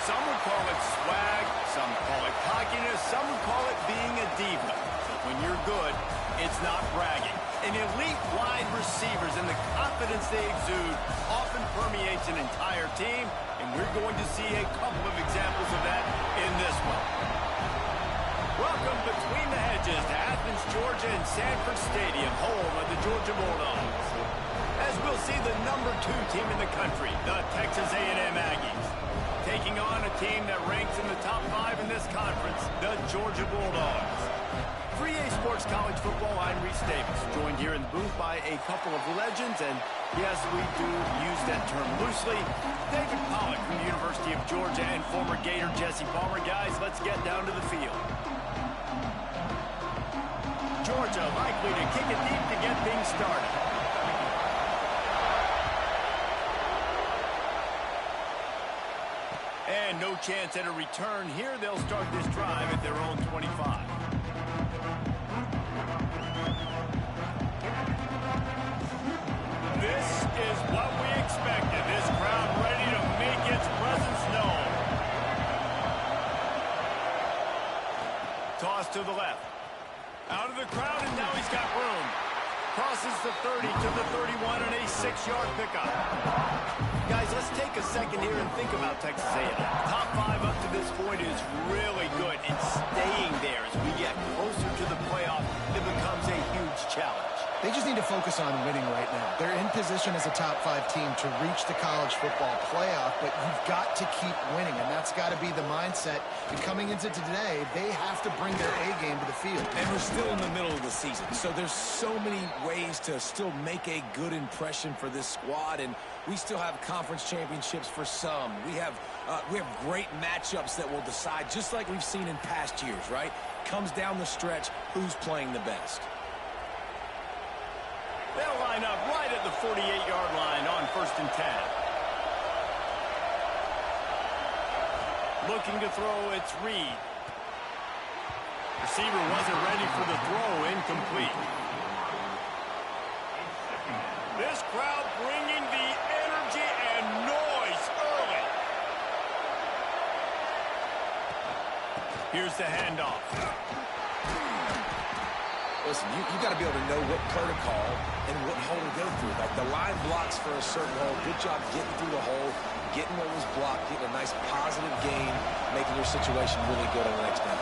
Some would call it swag, some call it cockiness, some would call it being a diva. But when you're good, it's not bragging. An elite wide receivers and the confidence they exude often permeates an entire team, and we're going to see a couple of examples of that in this one. Welcome between the hedges to Athens, Georgia and Sanford Stadium, home of the Georgia Bulldogs. As we'll see the #2 team in the country, the Texas A&M Aggies, taking on a team that ranks in the top 5 in this conference, the Georgia Bulldogs. For EA Sports College Football, I'm Reese Davis, joined here in the booth by a couple of legends, and yes, we do use that term loosely. David Pollack from the University of Georgia and former Gator Jesse Palmer. Guys, let's get down to the field. Georgia likely to kick it deep to get things started. And no chance at a return here. They'll start this drive at their own 25. This is what we expected. This crowd ready to make its presence known. Toss to the left. Out of the crowd, and now he's got room. Crosses the 30 to the 31 and a 6-yard pickup. Guys, let's take a second here and think about Texas A&M. Top 5 up to this point is really good, and staying there as we get closer to the playoff, it becomes a huge challenge. They just need to focus on winning right now. They're in position as a top 5 team to reach the college football playoff, but you've got to keep winning, and that's got to be the mindset. And coming into today, they have to bring their A game to the field. And we're still in the middle of the season, so there's so many ways to still make a good impression for this squad, and we still have conference championships for some. We have great matchups that will decide, just like we've seen in past years, right? Comes down the stretch, who's playing the best. They'll line up right at the 48-yard line on 1st and 10. Looking to throw, it's Reed. Receiver wasn't ready for the throw, incomplete. This crowd bringing the energy and noise early. Here's the handoff. Listen, you got to be able to know what protocol and what hole to go through. Like the line blocks for a certain hole. Good job getting through the hole, getting what was blocked, getting a nice positive gain, making your situation really good on the next down.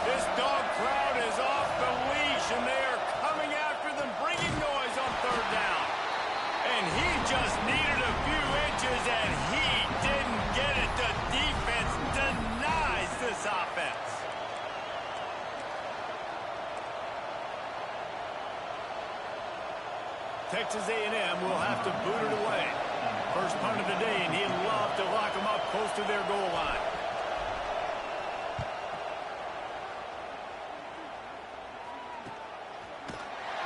This dog crowd is off the leash, and they are coming after them, bringing noise on 3rd down. And he just needed a few inches, and he didn't get it. The defense denies this offense. Texas A&M will have to boot it away. First punt of the day, and he'd love to lock them up close to their goal line.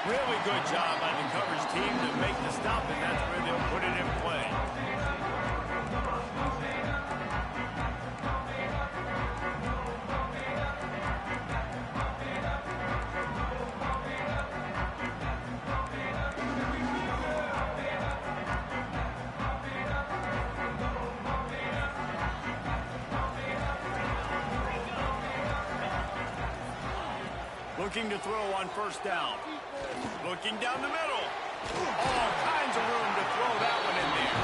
Really good job by the coverage team to make the stop, and that's where they'll put it in play. Looking to throw on 1st down. Looking down the middle. All kinds of room to throw that one in there.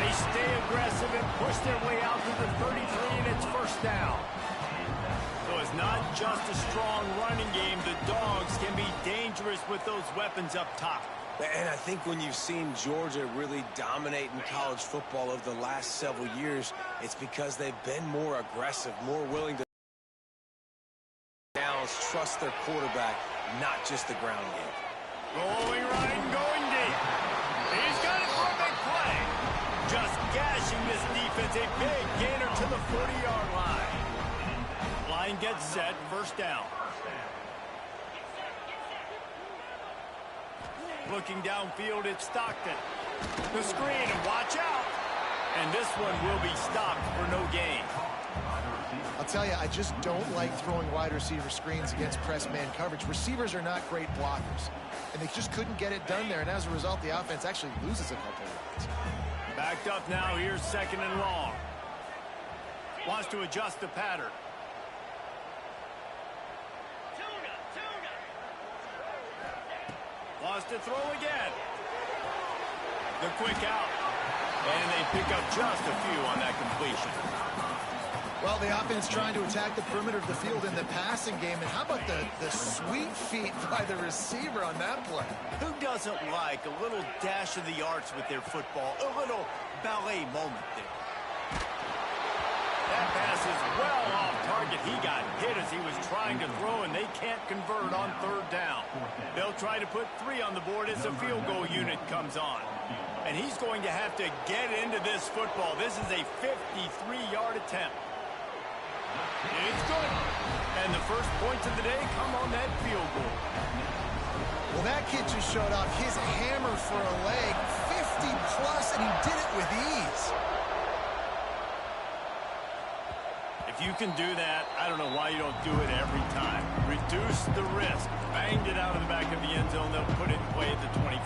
They stay aggressive and push their way out to the 33, and it's 1st down. So it's not just a strong running game. The Dogs can be dangerous with those weapons up top. And I think when you've seen Georgia really dominate in college football over the last several years, it's because they've been more aggressive, more willing to trust their quarterback, not just the ground game. Rolling right and going deep. He's got it for a big play. Just gashing this defense. A big gainer to the 40-yard line. Line gets set. 1st down. Looking downfield, it's Stockton. The screen, and watch out. And this one will be stopped for no gain. I'll tell you, I just don't like throwing wide receiver screens against press man coverage. Receivers are not great blockers, and they just couldn't get it done there. And as a result, the offense actually loses a couple of yards. Backed up now. Here's 2nd and long. Wants to adjust the pattern. Wants to throw again. The quick out. And they pick up just a few on that completion. Well, the offense trying to attack the perimeter of the field in the passing game. And how about the sweet feet by the receiver on that play? Who doesn't like a little dash of the arts with their football? A little ballet moment there. That pass is well off target. He got hit as he was trying to throw, and they can't convert on 3rd down. They'll try to put 3 on the board as the field goal unit comes on. And he's going to have to get into this football. This is a 53-yard attempt. It's good. And the first points of the day come on that field goal. Well, that kid just showed off his hammer for a leg, 50-plus, and he did it with ease. If you can do that, I don't know why you don't do it every time. Reduce the risk. Banged it out of the back of the end zone. They'll put it in play at the 25.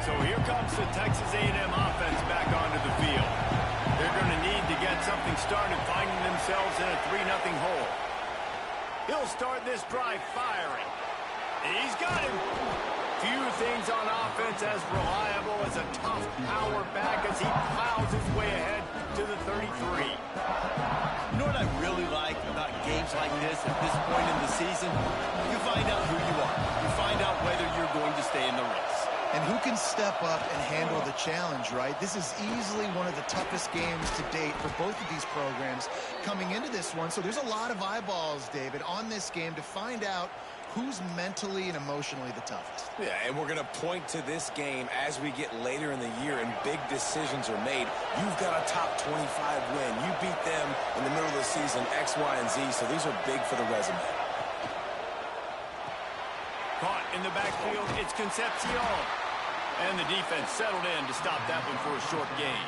So here comes the Texas A&M offense back onto the field. They're going to need to get something started, finding themselves in a 3-0 hole. He'll start this drive firing. He's got him. Few things on offense as reliable as a tough power back as he plows his way ahead to the 33. You know what I really like about games like this at this point in the season? You find out who you are. You find out whether you're going to stay in the race. And who can step up and handle the challenge, right? This is easily one of the toughest games to date for both of these programs coming into this one. So there's a lot of eyeballs, David, on this game to find out who's mentally and emotionally the toughest. Yeah, and we're going to point to this game as we get later in the year and big decisions are made. You've got a top 25 win. You beat them in the middle of the season, X, Y, and Z, so these are big for the resume. Caught in the backfield, it's Concepcion. And the defense settled in to stop that one for a short gain.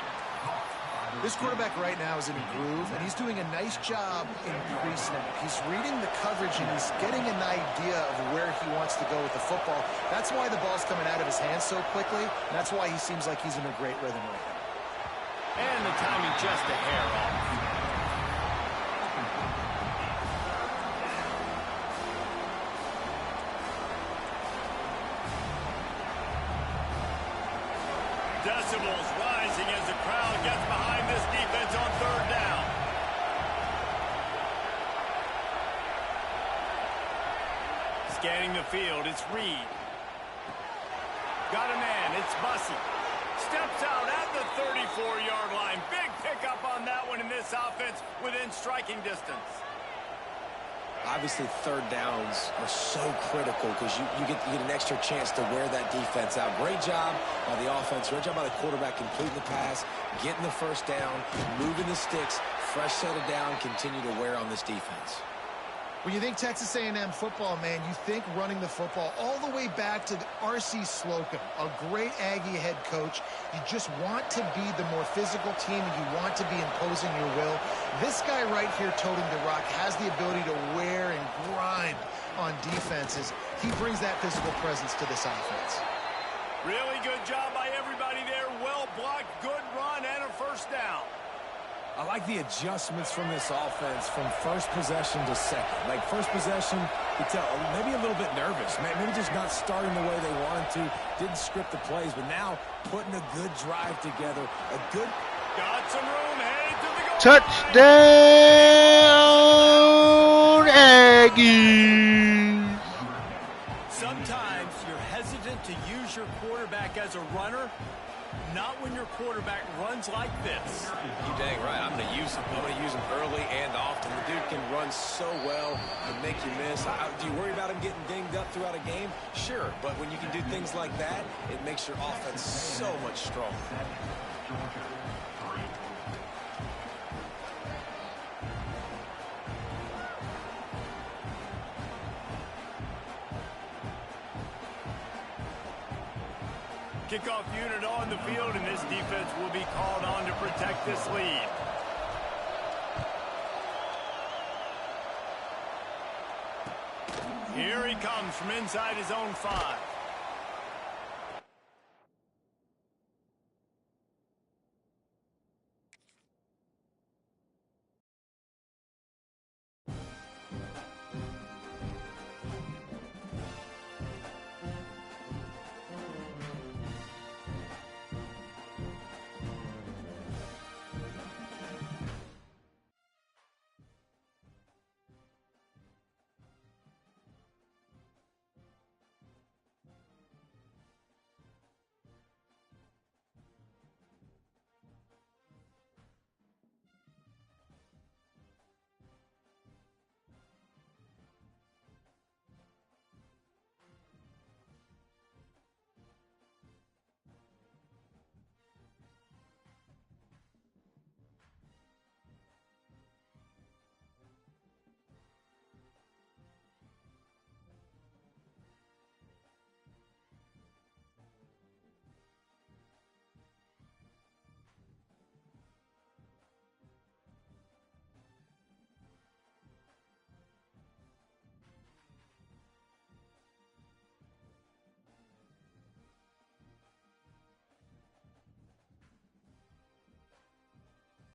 This quarterback right now is in a groove, and he's doing a nice job in pre-snap. He's reading the coverage, and he's getting an idea of where he wants to go with the football. That's why the ball's coming out of his hands so quickly, and that's why he seems like he's in a great rhythm right now. And the timing just a hair off. Decibels rising as the crowd gets behind this defense on 3rd down. Scanning the field, it's Reed. Got a man, it's Bussey. Steps out at the 34-yard line. Big pickup on that one in this offense within striking distance. Obviously, 3rd downs are so critical because you get an extra chance to wear that defense out. Great job by the offense. Great job by the quarterback completing the pass, getting the 1st down, moving the sticks, fresh set of down, continue to wear on this defense. When you think Texas A&M football, man, you think running the football all the way back to R.C. Slocum, a great Aggie head coach. You just want to be the more physical team, and you want to be imposing your will. This guy right here toting the rock has the ability to wear and grind on defenses. He brings that physical presence to this offense. Really good job by everybody there. Well blocked, good run, and a 1st down. I like the adjustments from this offense from 1st possession to 2nd. Like, 1st possession, you tell, maybe a little bit nervous. Maybe just not starting the way they wanted to. Didn't script the plays, but now putting a good drive together. A good... Got some room, headed to the goal. Touchdown, Aggies! Sometimes you're hesitant to use your quarterback as a runner. Not when your quarterback runs like this. You're dang right. I'm going to use him. I'm going to use him early and often. The dude can run so well and make you miss. Do you worry about him getting dinged up throughout a game? Sure. But when you can do things like that, it makes your offense so much stronger. Kickoff unit on the field, and this defense will be called on to protect this lead. Here he comes from inside his own 5.